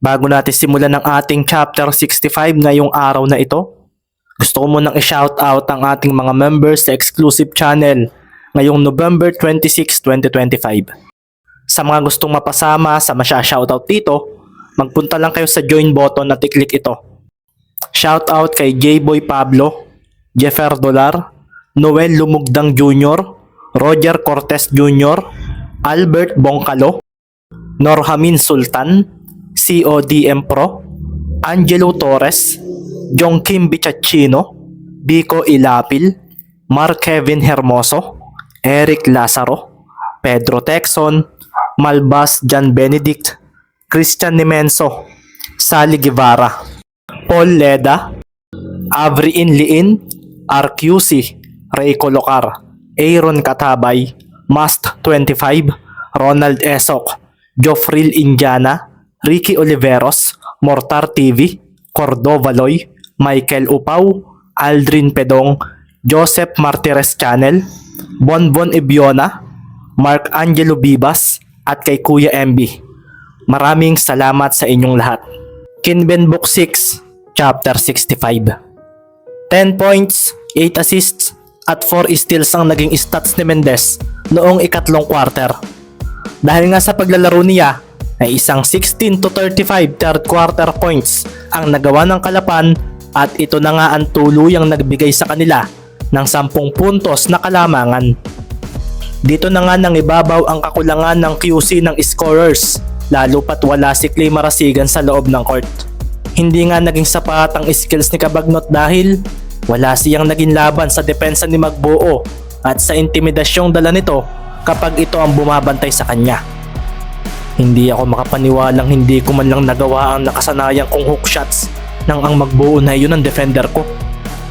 Bago natin simulan ang ating chapter 65 ngayong araw na ito, gusto ko munang i-shoutout ang ating mga members sa exclusive channel ngayong November 26, 2025. Sa mga gustong mapasama sa masya-shoutout dito, magpunta lang kayo sa join button at i-click ito. Shoutout kay J-Boy Pablo, Jeffer Dolar, Noel Lumugdang Jr., Roger Cortez Jr., Albert Bongkalo, Norhamin Sultan, CODM Pro, Angelo Torres, Jong Kim Bichachino, Biko Ilapil, Mark Kevin Hermoso, Eric Lazaro, Pedro Texon, Malbas Jan Benedict, Christian Nimenso, Sally Guevara, Paul Leda, Avrin Liin, RQC, Ray Colocar, Aaron Katabay, Mast 25, Ronald Esok, Joffril Indiana, Ricky Oliveros, Mortar TV, Cordovaloy, Michael Upaw, Aldrin Pedong, Joseph Martires Channel, Bonbon Ibiona, Mark Angelo Bibas, at kay Kuya MB. Maraming salamat sa inyong lahat. Kinben Book 6, Chapter 65. 10 points, 8 assists, at 4 steals ang naging stats ni Mendez noong ikatlong quarter. Dahil nga sa paglalaro niya, ay isang 16 to 35 third quarter points ang nagawa ng Kalapan at ito na nga ang tuluyang nagbigay sa kanila ng 10 puntos na kalamangan. Dito na nga nang ibabaw ang kakulangan ng QC ng scorers lalo pat wala si Clay Marasigan sa loob ng court. Hindi nga naging sapat ang skills ni Cabagnot dahil wala siyang naging laban sa depensa ni Magbuo at sa intimidasyong dala nito kapag ito ang bumabantay sa kanya. Hindi ako makapaniwalang hindi ko man lang nagawa ang nakasanayang kong hook shots nang ang Magbuo na iyon ang defender ko.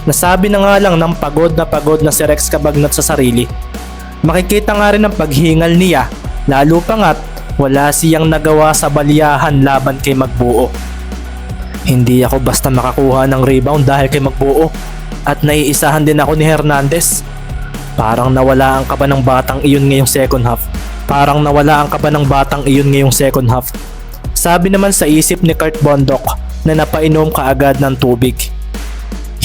Nasabi na nga lang ng pagod na si Rex Cabagnot sa sarili. Makikita nga rin ang paghingal niya lalo pa nga't wala siyang nagawa sa baliyahan laban kay Magbuo. Hindi ako basta makakuha ng rebound dahil kay Magbuo at naiisahan din ako ni Hernandez. Parang nawala ang kaba ng batang iyon ngayong second half. Sabi naman sa isip ni Kurt Bondok na napainom kaagad ng tubig.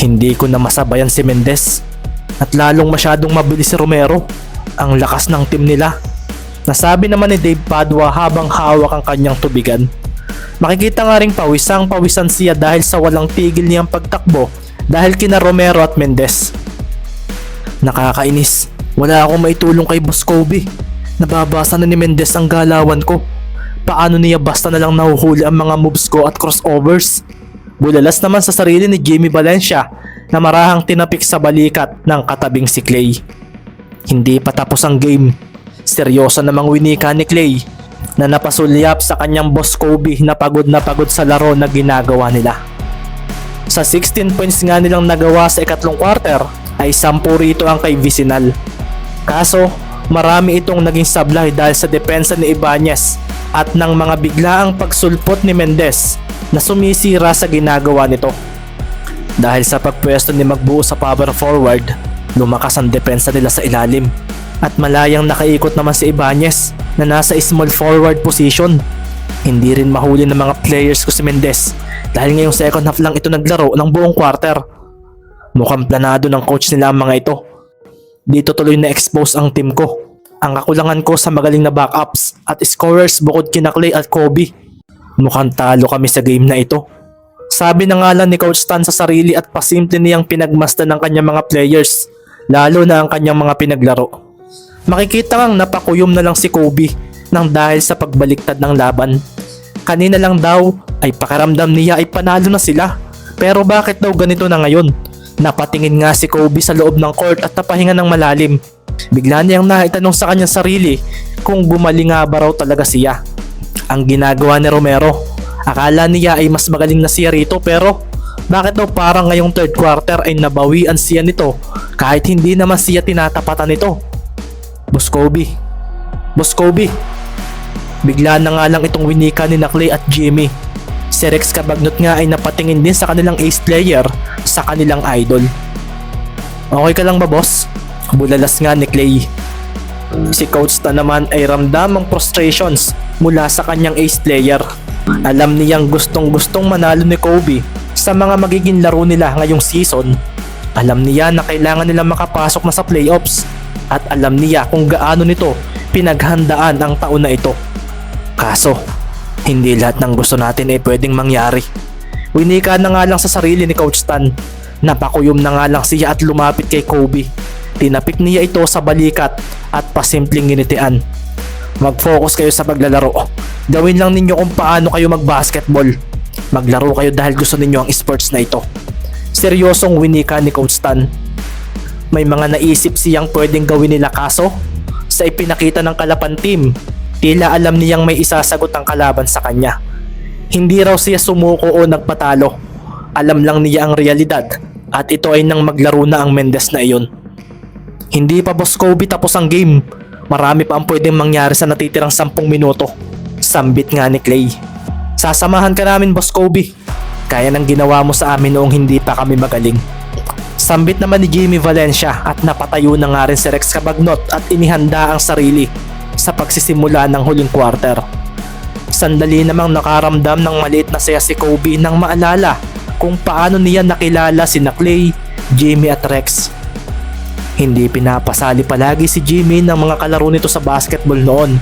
Hindi ko na masabayan si Mendez at lalong masyadong mabilis si Romero. Ang lakas ng team nila. Nasabi naman ni Dave Padua habang hawak ang kanyang tubigan. Makikita nga ring pawisan siya dahil sa walang tigil niyang pagtakbo dahil kina Romero at Mendez. Nakakainis. Wala akong maitulong kay Boss Kobe. Nababasa na ni Mendez ang galawan ko. Paano niya basta na lang nahuhuli ang mga moves ko at crossovers? Bulalas naman sa sarili ni Jimmy Valencia na marahang tinapik sa balikat ng katabing si Clay. Hindi pa tapos ang game. Seryoso namang winika ni Clay na napasulyap sa kanyang Boss Kobe na pagod sa laro na ginagawa nila. Sa 16 points nga nilang nagawa sa ikatlong quarter ay 10 rito ang kay Vicinal. Kaso marami itong naging sablay dahil sa depensa ni Ibanez at ng mga biglaang pagsulpot ni Mendez na sumisira sa ginagawa nito. Dahil sa pagpwesto ni Magbuo sa power forward, lumakas ang depensa nila sa ilalim at malayang nakaikot naman si Ibanez na nasa small forward position. Hindi rin mahuli ng mga players ko si Mendez dahil ngayong second half lang ito naglaro ng buong quarter. Mukhang planado ng coach nila ang mga ito. Dito tuloy na-expose ang team ko. Ang kakulangan ko sa magaling na backups at scorers bukod kina Clay at Kobe. Mukhang talo kami sa game na ito. Sabi na nga lang ni Coach Stan sa sarili at pasimple niyang pinagmasdan ng kanyang mga players, lalo na ang kanyang mga pinaglaro. Makikita ngang napakuyom na lang si Kobe nang dahil sa pagbaliktad ng laban. Kanina lang daw ay pakiramdam niya ay panalo na sila. Pero bakit daw ganito na ngayon? Napatingin nga si Kobe sa loob ng court at napahinga ng malalim. Bigla niyang naitanong sa kanyang sarili kung gumaling nga ba raw talaga siya. Ang ginagawa ni Romero, akala niya ay mas magaling na siya rito pero bakit daw parang ngayong third quarter ay nabawian siya nito kahit hindi naman siya tinatapatan nito? Boss Kobe. Bigla na nga lang itong winika ni Clay at Jimmy. Si Rex Cabagnot nga ay napatingin din sa kanilang ace player sa kanilang idol. Okay ka lang ba, boss? Bulalas nga ni Clay. Si Coach Stan naman ay ramdam ang frustrations mula sa kanyang ace player. Alam niyang gustong manalo ni Kobe sa mga magiging laro nila ngayong season. Alam niya na kailangan nila makapasok na sa playoffs at alam niya kung gaano nito pinaghandaan ang taon na ito. Kaso, hindi lahat ng gusto natin ay pwedeng mangyari. Winika na nga lang sa sarili ni Coach Stan. Napakuyom na nga lang siya at lumapit kay Kobe. Tinapik niya ito sa balikat at pasimpleng ginitian. Mag-focus kayo sa paglalaro. Gawin lang ninyo kung paano kayo mag-basketball. Maglaro kayo dahil gusto ninyo ang sports na ito. Seryosong winika ni Coach Stan. May mga naisip siyang pwedeng gawin nila kaso sa ipinakita ng Kalapan team, tila alam niyang may isasagot ang kalaban sa kanya. Hindi raw siya sumuko o nagpatalo. Alam lang niya ang realidad at ito ay nang maglaro na ang Mendez na iyon. Hindi pa Boss Kobe tapos ang game. Marami pa ang pwedeng mangyari sa natitirang 10 minuto. Sambit nga ni Clay. Sasamahan ka namin Boss Kobe. Kaya ng ginawa mo sa amin noong hindi pa kami magaling. Sambit naman ni Jimmy Valencia at napatayo na nga rin si Rex Cabagnot at inihanda ang sarili sa pagsisimula ng huling quarter. Sandali namang nakaramdam ng maliit na saya si Kobe nang maalala kung paano niya nakilala sina Clay, Jimmy at Rex. Hindi pinapasali palagi si Jimmy ng mga kalaro nito sa basketball noon.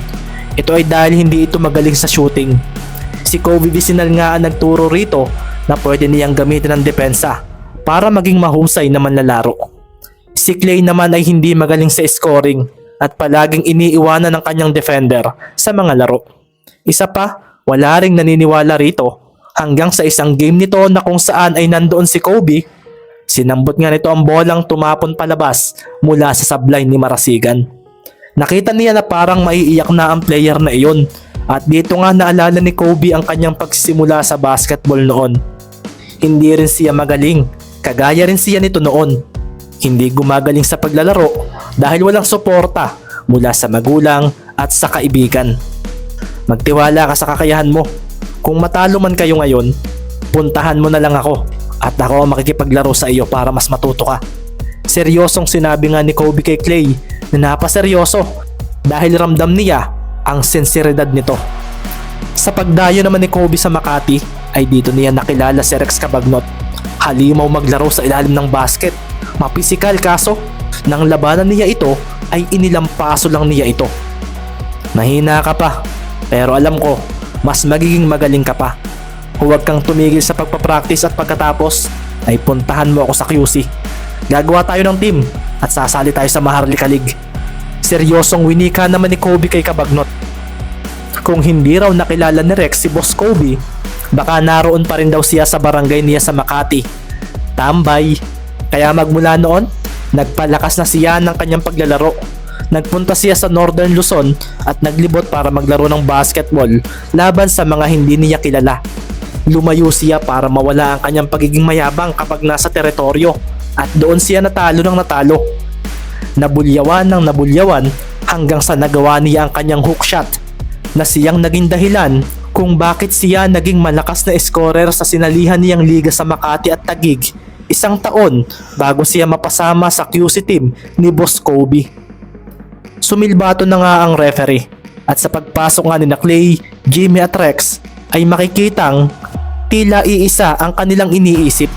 Ito ay dahil hindi ito magaling sa shooting. Si Kobe Vicinal nga ang nagturo rito na pwede niyang gamitin ang depensa para maging mahusay na manlalaro. Si Clay naman ay hindi magaling sa scoring at palaging iniiwanan ng kanyang defender sa mga laro. Isa pa, wala ring naniniwala rito hanggang sa isang game nito na kung saan ay nandoon si Kobe. Sinambot nga nito ang bolang tumapon palabas mula sa sablay ni Marasigan. Nakita niya na parang maiiyak na ang player na iyon at dito nga naalala ni Kobe ang kanyang pagsisimula sa basketball noon. Hindi rin siya magaling, kagaya rin siya nito noon. Hindi gumagaling sa paglalaro dahil walang suporta mula sa magulang at sa kaibigan. Magtiwala ka sa kakayahan mo. Kung matalo man kayo ngayon, puntahan mo na lang ako at ako ang makikipaglaro sa iyo para mas matuto ka. Seryosong sinabi nga ni Kobe kay Clay na napaseryoso dahil ramdam niya ang sinseridad nito. Sa pagdayo naman ni Kobe sa Makati ay dito niya nakilala si Rex Cabagnot. Halimaw maglaro sa ilalim ng basket. Mapisikal kaso nang labanan niya ito ay inilampaso lang niya ito. Mahina ka pa pero alam ko mas magiging magaling ka pa. Huwag kang tumigil sa pagpapractice at pagkatapos ay puntahan mo ako sa QC. Gagawa tayo ng team at sasali tayo sa Maharlika League. Seryosong winika naman ni Kobe kay Cabagnot. Kung hindi raw nakilala ni Rex si Boss Kobe, baka naroon pa rin daw siya sa barangay niya sa Makati. Tambay. Kaya magmula noon, nagpalakas na siya ng kanyang paglalaro. Nagpunta siya sa Northern Luzon at naglibot para maglaro ng basketball laban sa mga hindi niya kilala. Lumayo siya para mawala ang kanyang pagiging mayabang kapag nasa teritoryo at doon siya natalo ng natalo. Nabulyawan ng nabulyawan hanggang sa nagawa niya ang kanyang hook shot na siyang naging dahilan kung bakit siya naging malakas na scorer sa sinalihan niyang liga sa Makati at Taguig 1 taon bago siya mapasama sa QC team ni Boss Kobe. Sumilbato na nga ang referee at sa pagpasok nga ni Clay, Jimmy at Rex ay makikitang tila iisa ang kanilang iniisip.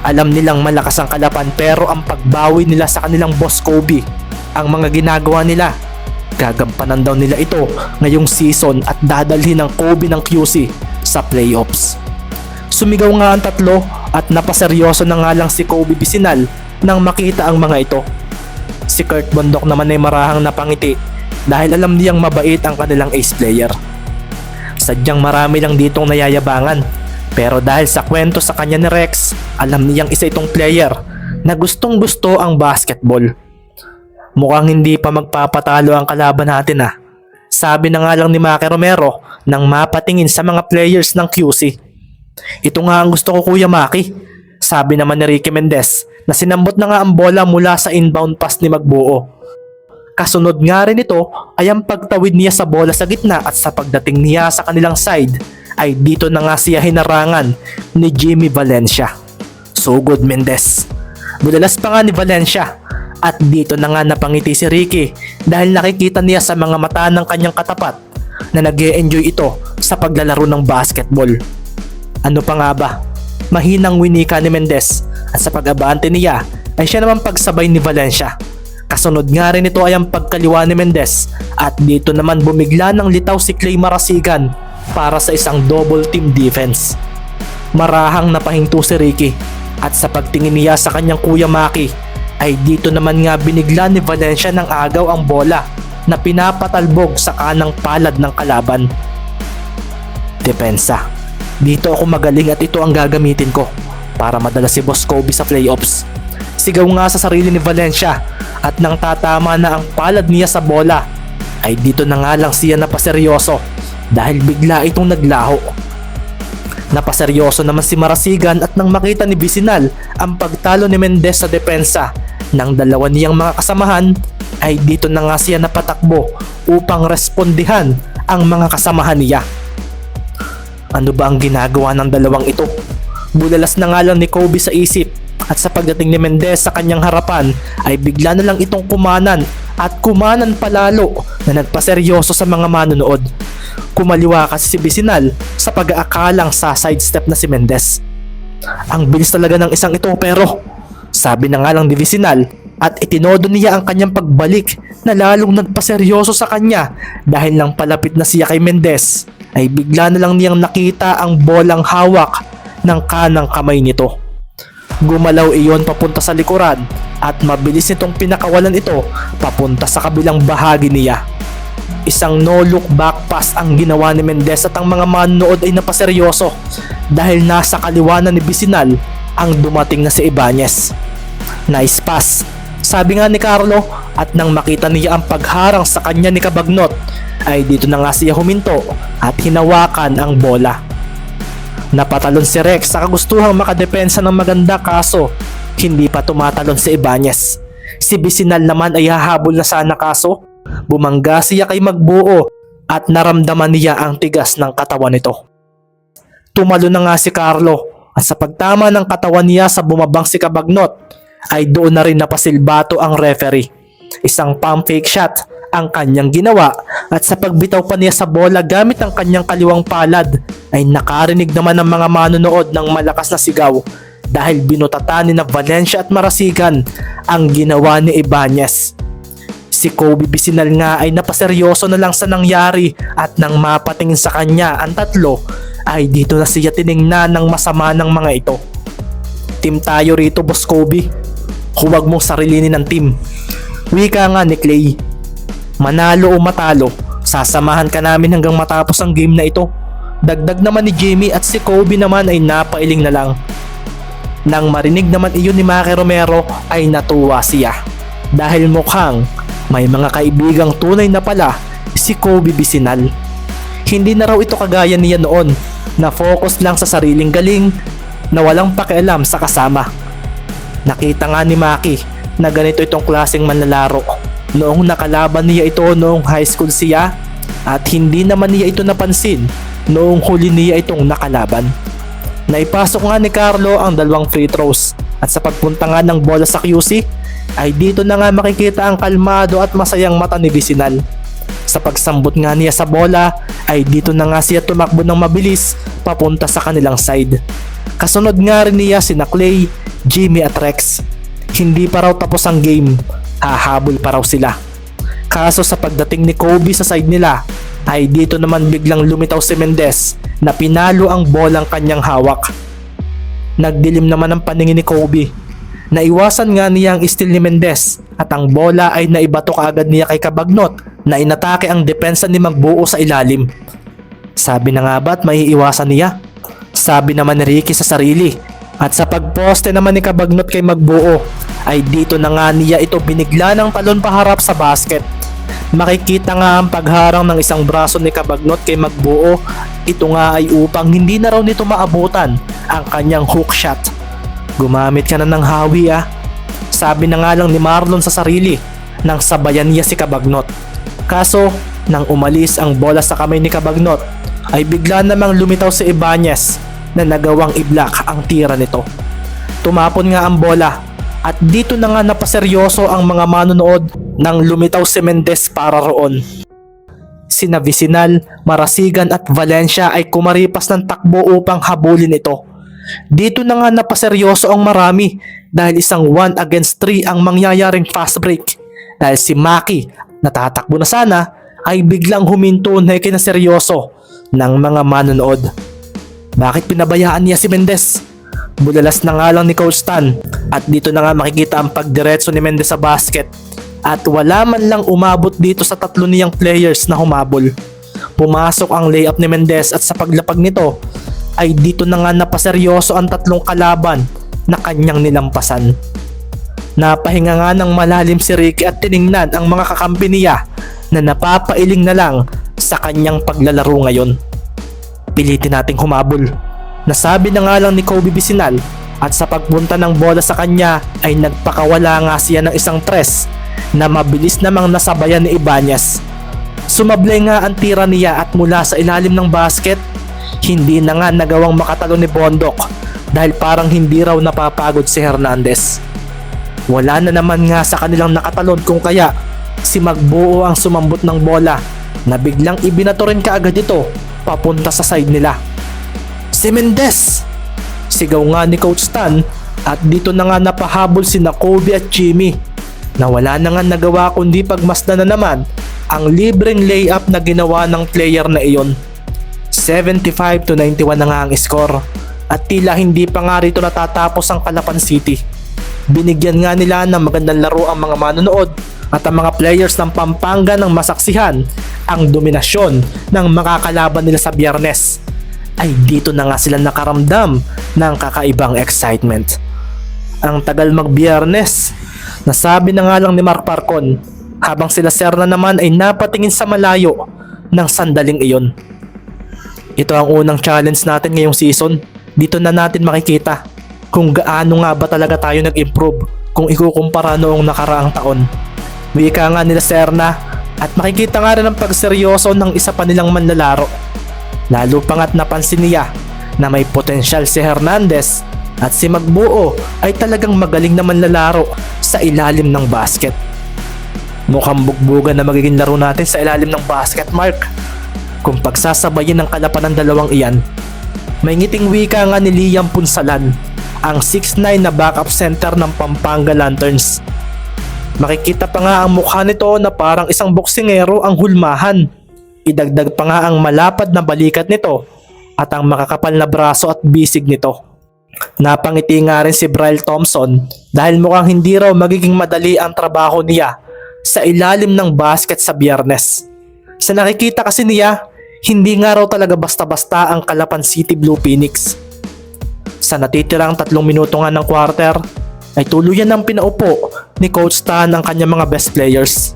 Alam nilang malakas ang Kalapan pero ang pagbawi nila sa kanilang Boss Kobe, ang mga ginagawa nila, gagampanan daw nila ito ngayong season at dadalhin ng Kobe ng QC sa playoffs. Sumigaw nga ang tatlo at napaseryoso na nga lang si Kobe Vicinal nang makita ang mga ito. Si Kurt Bondok naman ay marahang napangiti dahil alam niyang mabait ang kanilang ace player. Sadyang marami lang ditong nayayabangan pero dahil sa kwento sa kanya ni Rex, alam niyang isa itong player na gustong gusto ang basketball. Mukhang hindi pa magpapatalo ang kalaban natin ah. Sabi na nga lang ni Maki Romero nang mapatingin sa mga players ng QC. Ito nga ang gusto ko Kuya Maki. Sabi naman ni Ricky Mendez na sinambot na nga ang bola mula sa inbound pass ni Magbuo. Kasunod nga rin ito ay ang pagtawid niya sa bola sa gitna at sa pagdating niya sa kanilang side ay dito na nga siya hinarangan ni Jimmy Valencia. So good Mendez. Budalas pa nga ni Valencia at dito na nga napangiti si Ricky dahil nakikita niya sa mga mata ng kanyang katapat na nag-e-enjoy ito sa paglalaro ng basketball. Ano pa nga ba? Mahinang winika ni Mendez at sa pag-abante niya ay siya naman pagsabay ni Valencia. Kasunod nga rin ito ay ang pagkaliwa ni Mendez at dito naman bumigla ng litaw si Clay Marasigan para sa isang double team defense. Marahang napahinto si Ricky at sa pagtingin niya sa kanyang kuya Maki ay dito naman nga binigla ni Valencia ng agaw ang bola na pinapatalbog sa kanang palad ng kalaban. Depensa. Dito ako magaling at ito ang gagamitin ko para madala si Boss Kobe sa playoffs. Sigaw nga sa sarili ni Valencia at nang tatama na ang palad niya sa bola ay dito na nga lang siya napaseryoso dahil bigla itong naglaho. Napaseryoso naman si Marasigan at nang makita ni Vicinal ang pagtalo ni Mendez sa depensa ng dalawa niyang mga kasamahan ay dito na nga siya napatakbo upang respondihan ang mga kasamahan niya. Ano ba ang ginagawa ng dalawang ito? Bulalas na nga lang ni Kobe sa isip at sa pagdating ni Mendez sa kanyang harapan ay bigla na lang itong kumanan at kumanan palalo na nagpaseryoso sa mga manonood. Kumaliwa kasi si Vicinal sa pag-aakalang sa sidestep na si Mendez. Ang bilis talaga ng isang ito pero sabi na nga lang ni Vicinal at itinodo niya ang kanyang pagbalik na lalong nagpaseryoso sa kanya dahil lang palapit na siya kay Mendez ay bigla na lang niyang nakita ang bolang hawak ng kanang kamay nito. Gumalaw iyon papunta sa likuran at mabilis nitong pinakawalan ito papunta sa kabilang bahagi niya. Isang no-look back pass ang ginawa ni Mendez at ang mga manonood ay napaseryoso dahil nasa kaliwa na ni Vicinal ang dumating na si Ibanez. Nice pass, sabi nga ni Carlo at nang makita niya ang pagharang sa kanya ni Cabagnot ay dito na nga siya huminto at hinawakan ang bola. Napatalon si Rex sa kagustuhang makadepensa ng maganda kaso hindi pa tumatalon si Ibanez. Si Vicinal naman ay hahabol na sana kaso bumangga siya kay Magbuo at naramdaman niya ang tigas ng katawan nito. Tumalo na nga si Carlo at sa pagtama ng katawan niya sa bumabang si Cabagnot ay doon na rin napasilbato ang referee. Isang pump fake shot ang kanyang ginawa at sa pagbitaw pa niya sa bola gamit ang kanyang kaliwang palad ay nakarinig naman ng mga manonood ng malakas na sigaw dahil binutatan ni na Valencia at Marasigan ang ginawa ni Ibanez. Si Kobe Vicinal nga ay napaseryoso na lang sa nangyari at nang mapatingin sa kanya ang tatlo ay dito na siya tiningnan ng masama ng mga ito. Team tayo rito, Boss Kobe. Huwag mong sarilinin ng team. Wika nga ni Clay. Manalo o matalo, sasamahan ka namin hanggang matapos ang game na ito. Dagdag naman ni Jimmy at si Kobe naman ay napailing na lang. Nang marinig naman iyon ni Maki Romero ay natuwa siya dahil mukhang may mga kaibigang tunay na pala si Kobe Vicinal. Hindi na raw ito kagaya niya noon na focus lang sa sariling galing na walang pakialam sa kasama. Nakita nga ni Maki na ganito itong klaseng manlalaro noong nakalaban niya ito noong high school siya at hindi naman niya ito napansin noong huli niya itong nakalaban. Naipasok nga ni Carlo ang dalawang free throws at sa pagpunta nga ng bola sa QC ay dito na nga makikita ang kalmado at masayang mata ni Vicinal. Sa pagsambot nga niya sa bola ay dito na nga siya tumakbo ng mabilis papunta sa kanilang side. Kasunod nga rin niya sina Clay, Jimmy at Rex. Hindi pa raw tapos ang game, hahabol pa raw sila. Kaso sa pagdating ni Kobe sa side nila ay dito naman biglang lumitaw si Mendez na pinalo ang bolang kanyang hawak. Nagdilim naman ang paningin ni Kobe. Naiwasan nga niya ang steal ni Mendez at ang bola ay naibato kaagad niya kay Cabagnot na inatake ang depensa ni Magbuo sa ilalim. Sabi na nga ba't may iiwasan niya? Sabi naman ni Ricky sa sarili. At sa pagposte naman ni Cabagnot kay Magbuo ay dito na nga niya ito binigla ng talon paharap sa basket. Makikita nga ang pagharang ng isang braso ni Cabagnot kay Magbuo. Ito nga ay upang hindi na raw nito maabutan ang kanyang hook shot. Gumamit ka na ng hawi ah. Sabi na nga lang ni Marlon sa sarili nang sabayan niya si Cabagnot. Kaso nang umalis ang bola sa kamay ni Cabagnot ay bigla namang lumitaw si Ibanez na nagawang i-block ang tira nito. Tumapon nga ang bola at dito na nga napaseryoso ang mga manonood nang lumitaw si Mendez para roon. Sina Vicinal, Marasigan at Valencia ay kumaripas ng takbo upang habulin ito. Dito na nga napaseryoso ang marami dahil isang 1 against 3 ang mangyayaring fast break. Dahil si Maki, natatakbo na sana, ay biglang huminto na ikinaseryoso ng mga manonood. Bakit pinabayaan niya si Mendez? Bulalas na nga lang ni Coach Stan at dito na nga makikita ang pagdiretso ni Mendez sa basket. At wala man lang umabot dito sa tatlo niyang players na humabol. Pumasok ang layup ni Mendez at sa paglapag nito ay dito na nga napaseryoso ang tatlong kalaban na kanyang nilampasan. Napahinga nga ng malalim si Ricky at tiningnan ang mga kakampi niya na napapailing na lang sa kanyang paglalaro ngayon. Pilitin nating humabol. Nasabi na nga lang ni Kobe Vicinal at sa pagpunta ng bola sa kanya ay nagpakawala nga siya ng isang tres na mabilis namang nasabayan ni Ibanez. Sumablay nga ang tira niya at mula sa ilalim ng basket, hindi na nga nagawang makatalo ni Bondok dahil parang hindi raw napapagod si Hernandez. Wala na naman nga sa kanilang nakatalon kung kaya si Magbuo ang sumambot ng bola na biglang ibinato rin kaagad ito papunta sa side nila. Si Mendez! Sigaw nga ni Coach Stan at dito na nga napahabol sina Kobe at Jimmy na wala na nga nagawa kundi pagmasdan na naman ang libreng layup na ginawa ng player na iyon. 75-91 na nga ang score at tila hindi pa nga rito natatapos ang Calapan City. Binigyan nga nila ng magandang laro ang mga manonood at ang mga players ng Pampanga ng masaksihan ang dominasyon ng makakalaban nila sa Biyernes. Ay dito na nga sila nakaramdam ng kakaibang excitement. Ang tagal mag-Biyernes, nasabi na nga lang ni Mark Parcon habang sila Serna naman ay napatingin sa malayo ng sandaling iyon. Ito ang unang challenge natin ngayong season. Dito na natin makikita kung gaano nga ba talaga tayo nag-improve kung ikukumpara noong nakaraang taon. Wika nga nila Serna at makikita nga rin ang pagseryoso ng isa pa nilang manlalaro. Lalo pa nga't napansin niya na may potensyal si Hernandez at si Magbuo ay talagang magaling na manlalaro sa ilalim ng basket. Mukhang bugbugan na magiging laro natin sa ilalim ng basket, Mark. Kung pagsasabayin ng Calapan ng dalawang iyan. May ngiting wika nga ni Liam Punsalan, ang 6'9" na backup center ng Pampanga Lanterns. Makikita pa nga ang mukha nito na parang isang boksingero ang hulmahan. Idagdag pa nga ang malapad na balikat nito at ang makakapal na braso at bisig nito. Napangiti nga rin si Bryle Thompson dahil mukhang hindi raw magiging madali ang trabaho niya sa ilalim ng basket sa Biyernes. Sa nakikita kasi niya, hindi nga raw talaga basta-basta ang Calapan City Blue Phoenix. Sa natitirang 3 minuto nga ng quarter, ay tuluyan ng pinaupo ni Coach Stan ang kanyang mga best players.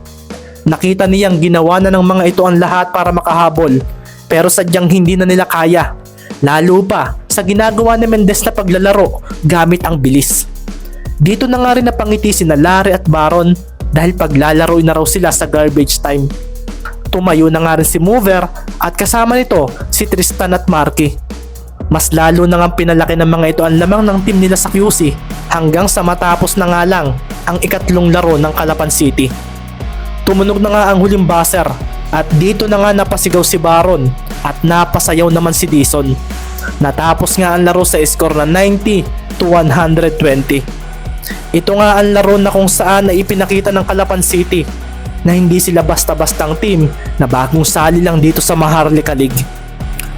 Nakita niyang ginawa na ng mga ito ang lahat para makahabol pero sadyang hindi na nila kaya. Lalo pa sa ginagawa ni Mendez na paglalaro gamit ang bilis. Dito na nga rin napangiti sina Larry at Baron dahil paglalaro na raw sila sa garbage time. Tumayo na nga rin si Mover at kasama nito si Tristan at Marky. Mas lalo na nga pinalaki ng mga ito ang lamang ng team nila sa QC hanggang sa matapos na nga lang ang ikatlong laro ng Calapan City. Tumunog na nga ang huling buzzer at dito na nga napasigaw si Baron at napasayaw naman si Dison. Natapos nga ang laro sa score na 90-120. Ito nga ang laro na kung saan na ipinakita ng Calapan City na hindi sila basta-bastang team na bagong sali lang dito sa Maharlika League.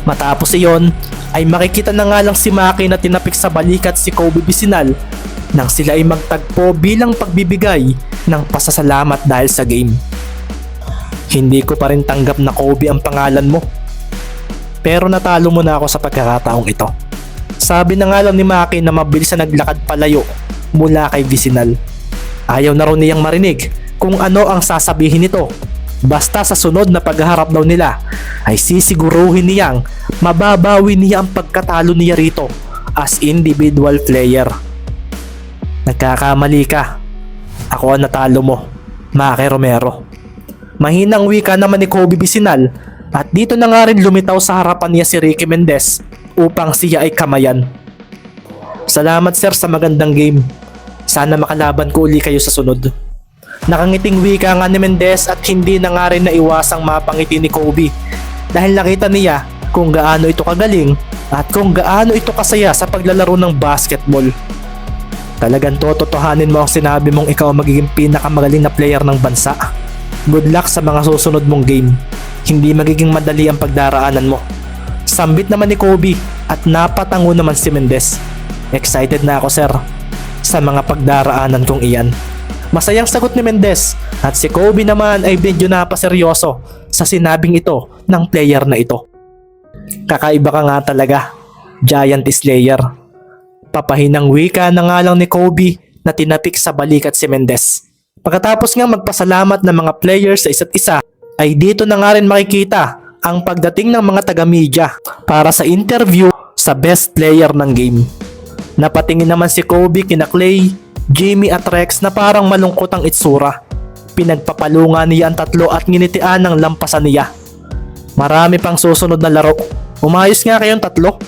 Matapos iyon ay makikita na nga lang si Maki na tinapik sa balikat si Kobe Vicinal nang sila ay magtagpo bilang pagbibigay ng pasasalamat dahil sa game. Hindi ko pa rin tanggap na Kobe ang pangalan mo. Pero natalo mo na ako sa pagkakataong ito. Sabi na nga lang ni Maki na mabilis na naglakad palayo mula kay Vicinal. Ayaw na raw niyang marinig kung ano ang sasabihin nito. Basta sa sunod na paghaharap daw nila ay sisiguruhin niyang mababawi niya ang pagkatalo niya rito as individual player. Nagkakamali ka. Ako ang natalo mo, Maki Romero. Mahinang wika naman ni Kobe Vicinal at dito na nga rin lumitaw sa harapan niya si Ricky Mendez upang siya ay kamayan. Salamat sir sa magandang game. Sana makalaban ko uli kayo sa sunod. Nakangiting wika nga ni Mendez at hindi na nga rin naiwasang mapangiti ni Kobe dahil nakita niya kung gaano ito kagaling at kung gaano ito kasaya sa paglalaro ng basketball. Talagang tototohanin mo ang sinabi mong ikaw ang magiging pinakamagaling na player ng bansa. Good luck sa mga susunod mong game. Hindi magiging madali ang pagdaraanan mo. Sambit naman ni Kobe at napatango naman si Mendez. Excited na ako, sir, sa mga pagdaraanan kong iyan. Masayang sagot ni Mendez at si Kobe naman ay medyo napaseryoso sa sinabing ito ng player na ito. Kakaiba ka nga talaga, Giant Slayer. Papahinang wika na nga lang ni Kobe na tinapik sa balikat si Mendez. Pagkatapos nga magpasalamat ng mga players sa isa't isa, ay dito na nga rin makikita ang pagdating ng mga taga-media para sa interview sa best player ng game. Napatingin naman si Kobe kina Clay, Jimmy at Rex na parang malungkot ang itsura. Pinagpapalungan niya ang tatlo at nginitian ng lampasan niya. Marami pang susunod na laro. Umayos nga kayong tatlo.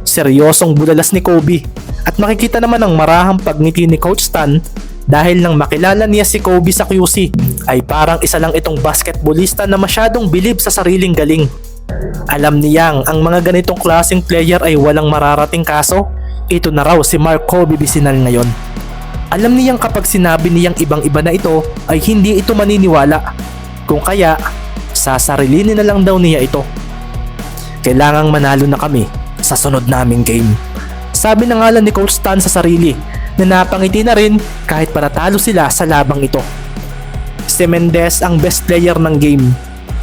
Seryosong bulalas ni Kobe at makikita naman ang marahang pagngiti ni Coach Stan dahil nang makilala niya si Kobe sa QC ay parang isa lang itong basketballista na masyadong bilib sa sariling galing. Alam niyang ang mga ganitong klaseng player ay walang mararating kaso ito na raw si Mark Kobe Vicinal ngayon. Alam niyang kapag sinabi niyang ibang-iba na ito ay hindi ito maniniwala. Kung kaya, sasarilinin na lang daw niya ito. Kailangang manalo na kami sa sunod naming game. Sabi na nga lang ni Coach Stan sa sarili na napangiti na rin kahit panatalo sila sa labang ito. Si Mendez ang best player ng game.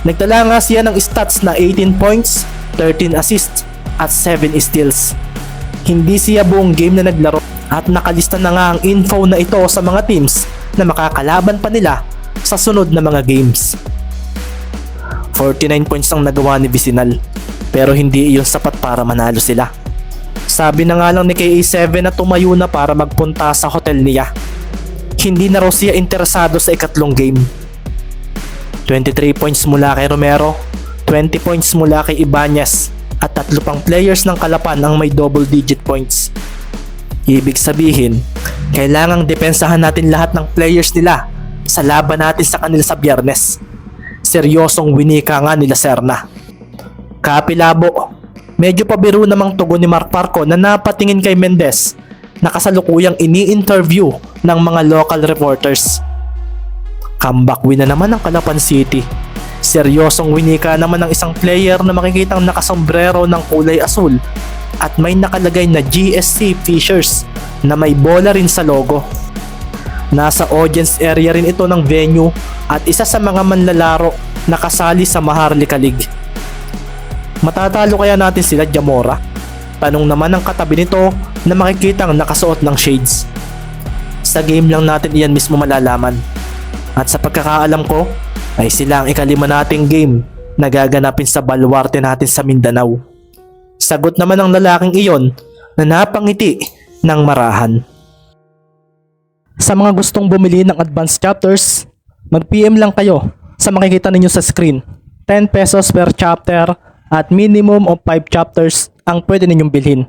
Nagtala nga siya ng stats na 18 points, 13 assists at 7 steals. Hindi siya buong game na naglaro at nakalista na nga ang info na ito sa mga teams na makakalaban pa nila sa sunod na mga games. 49 points ang nagawa ni Vicinal pero hindi iyon sapat para manalo sila. Sabi na nga lang ni KA7 na tumayo na para magpunta sa hotel niya. Hindi na raw siya interesado sa ikatlong game. 23 points mula kay Romero, 20 points mula kay Ibanez at tatlo pang players ng Kalapan ang may double digit points. Ibig sabihin, kailangang depensahan natin lahat ng players nila sa laban natin sa kanila sa Biyernes. Seryosong winika nga nila Serna. Kapilabo, medyo pabiro namang tugon ni Mark Parco na napatingin kay Mendez na kasalukuyang ini-interview ng mga local reporters. Comeback win na naman ng Kalapan City. Seryosong winika naman ng isang player na makikitang nakasombrero ng kulay asul at may nakalagay na GSC Fishers na may bola rin sa logo. Nasa audience area rin ito ng venue at isa sa mga manlalaro na kasali sa Maharlika League. Matatalo kaya natin sila, Jamora? Tanong naman ng katabi nito na makikitang nakasuot ng shades. Sa game lang natin iyan mismo malalaman. At sa pagkakaalam ko, ay sila ang ikalima nating game na gaganapin sa baluarte natin sa Mindanao. Sagot naman ng lalaking iyon na napangiti ng marahan. Sa mga gustong bumili ng advanced chapters, mag-PM lang kayo sa makikita ninyo sa screen. 10 pesos per chapter at minimum of 5 chapters ang pwede ninyong bilhin.